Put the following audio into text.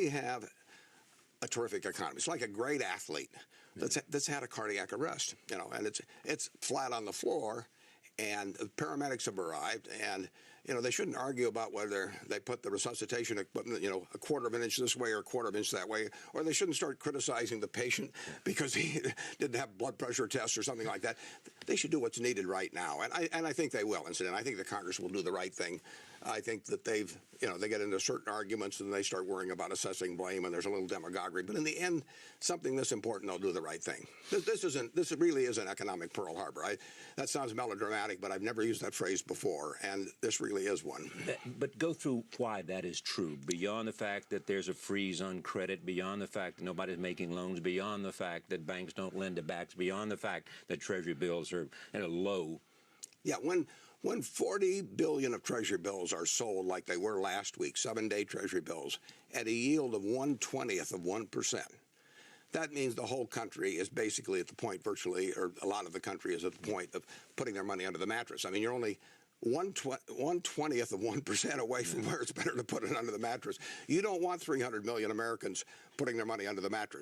We have a terrific economy. It's like a great athlete that's had a cardiac arrest, and it's flat on the floor, and the paramedics have arrived, and they shouldn't argue about whether they put the resuscitation equipment, a quarter of an inch this way or a quarter of an inch that way, or they shouldn't start criticizing the patient because he didn't have blood pressure tests or something like that. They should do what's needed right now, and I think they will. And I think the Congress will do the right thing. I think that they get into certain arguments and they start worrying about assessing blame, and there's a little demagoguery. But in the end, something this important, they'll do the right thing. This really is an economic Pearl Harbor. That sounds melodramatic, but I've never used that phrase before, and this really is one. But go through why that is true, beyond the fact that there's a freeze on credit, beyond the fact that nobody's making loans, beyond the fact that banks don't lend to banks, beyond the fact that Treasury bills are at a low. Yeah, when 40 billion of Treasury bills are sold like they were last week, 7-day Treasury bills, at a yield of 1/20th of 1%, that means the whole country is basically at the point virtually, or a lot of the country is at the point of putting their money under the mattress. I mean, you're only 1/20th of 1% away from where it's better to put it under the mattress. You don't want 300 million Americans putting their money under the mattress.